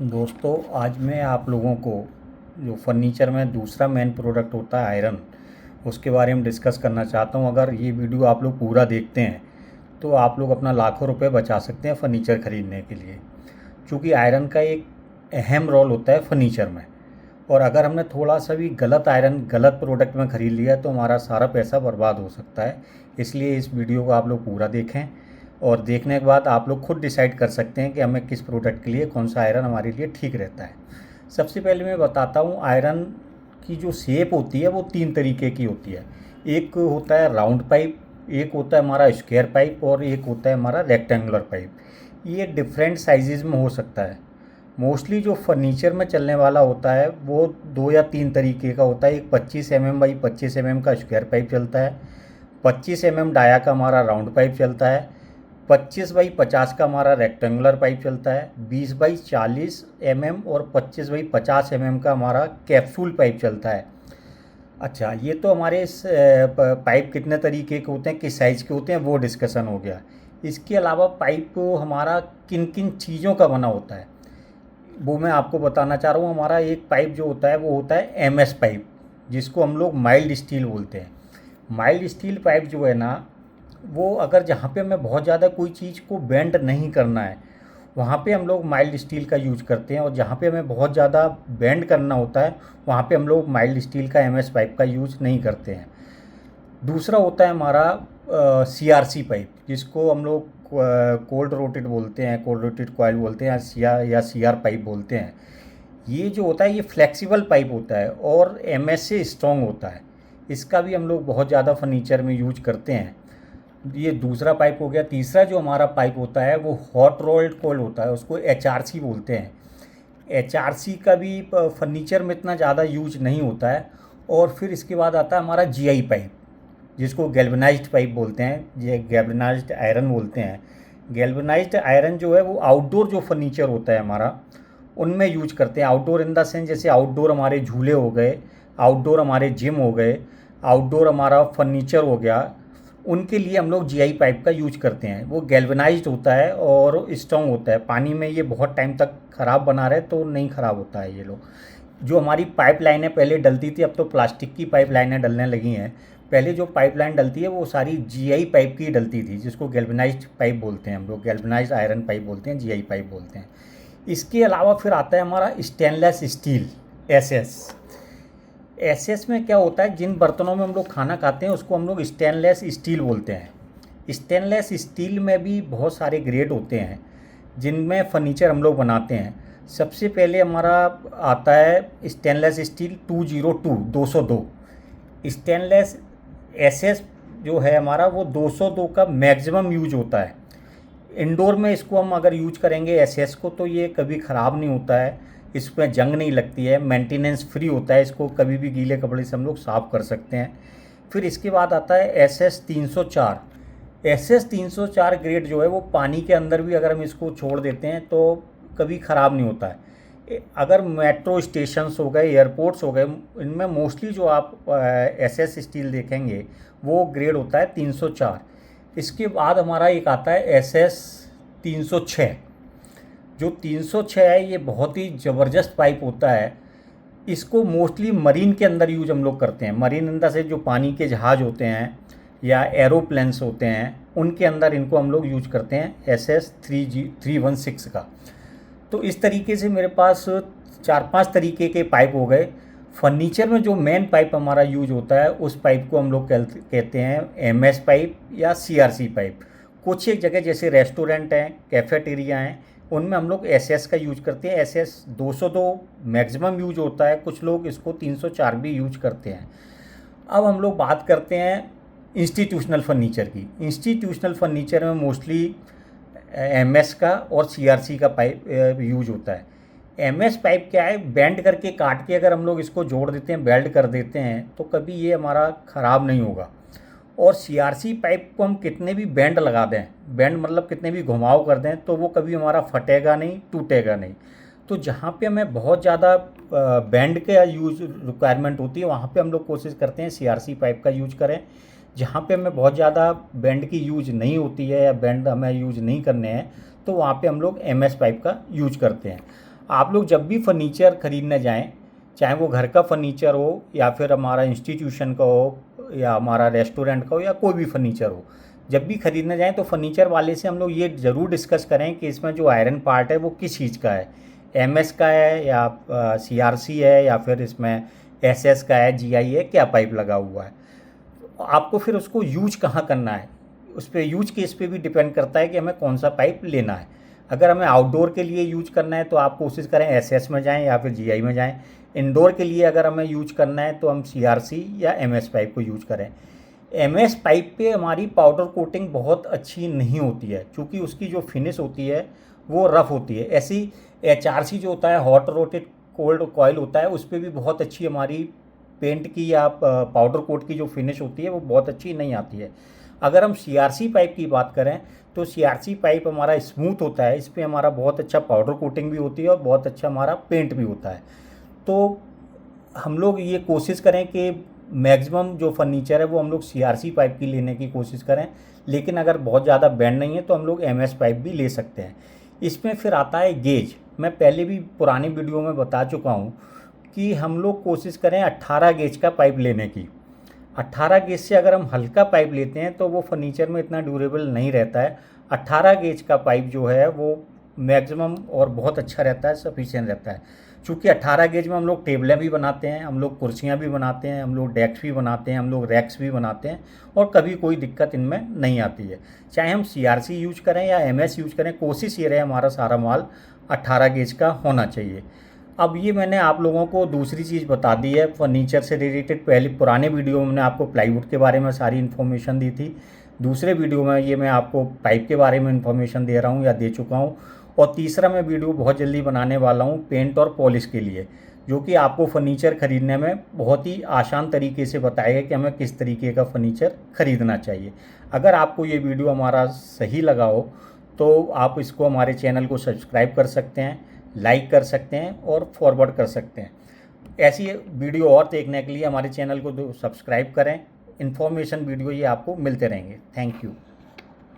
दोस्तों, आज मैं आप लोगों को जो फर्नीचर में दूसरा मेन प्रोडक्ट होता है आयरन, उसके बारे में डिस्कस करना चाहता हूं। अगर ये वीडियो आप लोग पूरा देखते हैं तो आप लोग अपना लाखों रुपए बचा सकते हैं फर्नीचर ख़रीदने के लिए, क्योंकि आयरन का एक अहम रोल होता है फर्नीचर में। और अगर हमने थोड़ा सा भी गलत आयरन गलत प्रोडक्ट में ख़रीद लिया तो हमारा सारा पैसा बर्बाद हो सकता है। इसलिए इस वीडियो को आप लोग पूरा देखें और देखने के बाद आप लोग खुद डिसाइड कर सकते हैं कि हमें किस प्रोडक्ट के लिए कौन सा आयरन हमारे लिए ठीक रहता है। सबसे पहले मैं बताता हूँ, आयरन की जो शेप होती है वो 3 तरीके की होती है। एक होता है राउंड पाइप, एक होता है हमारा स्क्वायर पाइप और एक होता है हमारा रेक्टेंगुलर पाइप। ये डिफरेंट साइजेज़ में हो सकता है। मोस्टली जो फर्नीचर में चलने वाला होता है वो 2 या 3 तरीके का होता है। एक 25 mm बाई 25 mm का स्क्वायर पाइप चलता है, 25 mm डाया का हमारा राउंड पाइप चलता है, 25 बाई 50 का हमारा रेक्टेंगुलर पाइप चलता है, 20 बाई 40 mm और 25 बाई 50 mm का हमारा कैप्सूल पाइप चलता है। अच्छा, ये तो हमारे पाइप कितने तरीके के होते हैं, किस साइज़ के होते हैं, वो डिस्कशन हो गया। इसके अलावा पाइप हमारा किन किन चीज़ों का बना होता है वो मैं आपको बताना चाह रहा हूँ। हमारा एक पाइप जो होता है वो होता है एमएस पाइप, जिसको हम लोग माइल्ड स्टील बोलते हैं। माइल्ड स्टील पाइप जो है ना, वो अगर जहाँ पे हमें बहुत ज़्यादा कोई चीज़ को बेंड नहीं करना है वहाँ पे हम लोग माइल्ड स्टील का यूज करते हैं, और जहाँ पे हमें बहुत ज़्यादा बेंड करना होता है वहाँ पे हम लोग माइल्ड स्टील का एमएस पाइप का यूज नहीं करते हैं। दूसरा होता है हमारा सीआरसी पाइप, जिसको हम लोग कोल्ड रोटेड बोलते हैं, कोल्ड रोटेड कॉइल बोलते हैं, या सीआर पाइप बोलते हैं। ये जो होता है ये फ्लेक्सिबल पाइप होता है और एमएस से स्ट्रॉन्ग होता है। इसका भी हम लोग बहुत ज़्यादा फर्नीचर में यूज करते हैं। ये दूसरा पाइप हो गया। तीसरा जो हमारा पाइप होता है वो हॉट रोल्ड कॉइल होता है, उसको एचआरसी बोलते हैं। एचआरसी का भी फर्नीचर में इतना ज़्यादा यूज नहीं होता है। और फिर इसके बाद आता है हमारा जीआई पाइप, जिसको गैल्वेनाइज्ड पाइप बोलते हैं, ये गैल्वेनाइज्ड आयरन बोलते हैं। गैल्वेनाइज्ड आयरन जो है वो आउटडोर जो फर्नीचर होता है हमारा, उनमें यूज करते हैं। आउटडोर इन द सेंस, जैसे आउटडोर हमारे झूले हो गए, आउटडोर हमारे जिम हो गए, आउटडोर हमारा फर्नीचर हो गया, उनके लिए हम लोग जीआई पाइप का यूज करते हैं। वो गैल्वेनाइज्ड होता है और स्ट्रॉन्ग होता है। पानी में ये बहुत टाइम तक ख़राब बना रहे तो नहीं ख़राब होता है ये लोग। जो हमारी पाइप लाइनें पहले डलती थी, अब तो प्लास्टिक की पाइप लाइनें डलने लगी हैं। पहले जो पाइप लाइन डलती है वो सारी जीआई पाइप की डलती थी, जिसको गैल्वेनाइज्ड पाइप बोलते हैं हम लोग, गैल्वेनाइज्ड आयरन पाइप बोलते हैं, जीआई पाइप बोलते हैं। इसके अलावा फिर आता है हमारा स्टेनलेस स्टील, एसएस। एसएस में क्या होता है, जिन बर्तनों में हम लोग खाना खाते हैं उसको हम लोग स्टेनलेस स्टील बोलते हैं। स्टेनलेस स्टील में भी बहुत सारे ग्रेड होते हैं जिनमें फर्नीचर हम लोग बनाते हैं। सबसे पहले हमारा आता है स्टेनलेस स्टील 202। स्टेनलेस एसएस जो है हमारा वो 202 का मैक्सिमम यूज होता है। इंडोर में इसको हम अगर यूज करेंगे एसएस को तो ये कभी ख़राब नहीं होता है, इसमें जंग नहीं लगती है, मेंटेनेंस फ्री होता है। इसको कभी भी गीले कपड़े से हम लोग साफ़ कर सकते हैं। फिर इसके बाद आता है एसएस 304। एसएस 304 ग्रेड जो है वो पानी के अंदर भी अगर हम इसको छोड़ देते हैं तो कभी ख़राब नहीं होता है। अगर मेट्रो स्टेशंस हो गए, एयरपोर्ट्स हो गए, इनमें मोस्टली जो आप एसएस स्टील देखेंगे वो ग्रेड होता है 304। इसके बाद हमारा एक आता है एसएस 306। जो 306 है ये बहुत ही ज़बरदस्त पाइप होता है। इसको मोस्टली मरीन के अंदर यूज हम लोग करते हैं। मरीन अंदर से जो पानी के जहाज़ होते हैं या एरोप्लेन्स होते हैं उनके अंदर इनको हम लोग यूज करते हैं, एसएस 316 का। तो इस तरीके से मेरे पास 4-5 तरीके के पाइप हो गए। फर्नीचर में जो मेन पाइप हमारा यूज होता है उस पाइप को हम लोग कहते हैं एमएस पाइप या सीआरसी पाइप। कुछ एक जगह जैसे रेस्टोरेंट हैं, कैफेटेरिया हैं, उनमें हम लोग एसएस का यूज करते हैं। एसएस 202 मैक्सिमम यूज होता है, कुछ लोग इसको 304 भी यूज करते हैं। अब हम लोग बात करते हैं इंस्टीट्यूशनल फर्नीचर की। इंस्टीट्यूशनल फर्नीचर में मोस्टली एमएस का और सीआरसी का पाइप यूज होता है। एमएस पाइप क्या है, बेंड करके काट के अगर हम लोग इसको जोड़ देते हैं, बेल्ट कर देते हैं तो कभी ये हमारा ख़राब नहीं होगा। और सीआरसी पाइप को हम कितने भी बेंड लगा दें, बेंड मतलब कितने भी घुमाव कर दें, तो वो कभी हमारा फटेगा नहीं, टूटेगा नहीं। तो जहाँ पे हमें बहुत ज़्यादा बैंड के यूज रिक्वायरमेंट होती है वहाँ पे हम लोग कोशिश करते हैं सीआरसी पाइप का यूज करें। जहाँ पे हमें बहुत ज़्यादा बैंड की यूज नहीं होती है या बैंड हमें यूज नहीं करने हैं तो वहाँ पे हम लोग एमएस पाइप का यूज करते हैं। आप लोग जब भी फर्नीचर ख़रीदने जाएं, चाहे वो घर का फर्नीचर हो या फिर हमारा इंस्टीट्यूशन का हो या हमारा रेस्टोरेंट का हो या कोई भी फर्नीचर हो, जब भी ख़रीदने जाएं तो फर्नीचर वाले से हम लोग ये ज़रूर डिस्कस करें कि इसमें जो आयरन पार्ट है वो किस चीज़ का है, एमएस का है या सीआरसी है या फिर इसमें एसएस का है, जीआई है, क्या पाइप लगा हुआ है। आपको फिर उसको यूज कहाँ करना है, उस पर यूज केस पे भी डिपेंड करता है कि हमें कौन सा पाइप लेना है। अगर हमें आउटडोर के लिए यूज करना है तो आप कोशिश करें एसएस में जाएं या फिर जीआई में जाएं। इंडोर के लिए अगर हमें यूज करना है तो हम सीआरसी या एमएस पाइप को यूज करें। एमएस पाइप पे हमारी पाउडर कोटिंग बहुत अच्छी नहीं होती है, क्योंकि उसकी जो फिनिश होती है वो रफ़ होती है। ऐसी एचआरसी जो होता है, हॉट रोटेड कोल्ड कॉयल होता है, उस पर भी बहुत अच्छी हमारी पेंट की या पाउडर कोट की जो फिनिश होती है वो बहुत अच्छी नहीं आती है। अगर हम सीआरसी पाइप की बात करें तो सीआरसी पाइप हमारा स्मूथ होता है, इस पर हमारा बहुत अच्छा पाउडर कोटिंग भी होती है और बहुत अच्छा हमारा पेंट भी होता है। तो हम लोग ये कोशिश करें कि मैक्सिमम जो फर्नीचर है वो हम लोग सीआरसी पाइप की लेने की कोशिश करें, लेकिन अगर बहुत ज़्यादा बैंड नहीं है तो हम लोग एमएस पाइप भी ले सकते हैं। इसमें फिर आता है गेज। मैं पहले भी पुरानी वीडियो में बता चुका हूँ कि हम लोग कोशिश करें 18 गेज का पाइप लेने की। 18 गेज से अगर हम हल्का पाइप लेते हैं तो वो फर्नीचर में इतना ड्यूरेबल नहीं रहता है। 18 गेज का पाइप जो है वो मैक्सिमम और बहुत अच्छा रहता है, सफिशिएंट रहता है। चूँकि 18 गेज में हम लोग टेबलें भी बनाते हैं, हम लोग कुर्सियाँ भी बनाते हैं, हम लोग डेस्क भी बनाते हैं, हम लोग रैक्स भी बनाते हैं और कभी कोई दिक्कत इनमें नहीं आती है। चाहे हम सीआरसी यूज करें या एमएस यूज करें, कोशिश ये रहे हमारा सारा माल 18 गेज का होना चाहिए। अब ये मैंने आप लोगों को दूसरी चीज़ बता दी है फर्नीचर से रिलेटेड। पहले पुराने वीडियो में मैंने आपको प्लाईवुड के बारे में सारी इन्फॉर्मेशन दी थी, दूसरे वीडियो में ये मैं आपको पाइप के बारे में इन्फॉर्मेशन दे रहा हूँ या दे चुका हूँ, और तीसरा मैं वीडियो बहुत जल्दी बनाने वाला हूँ पेंट और पॉलिश के लिए, जो कि आपको फर्नीचर ख़रीदने में बहुत ही आसान तरीके से बताएगा कि हमें किस तरीके का फर्नीचर ख़रीदना चाहिए। अगर आपको ये वीडियो हमारा सही लगा हो तो आप इसको हमारे चैनल को सब्सक्राइब कर सकते हैं, लाइक कर सकते हैं और फॉरवर्ड कर सकते हैं। ऐसी वीडियो और देखने के लिए हमारे चैनल को सब्सक्राइब करें। इन्फॉर्मेशन वीडियो ये आपको मिलते रहेंगे। Thank you.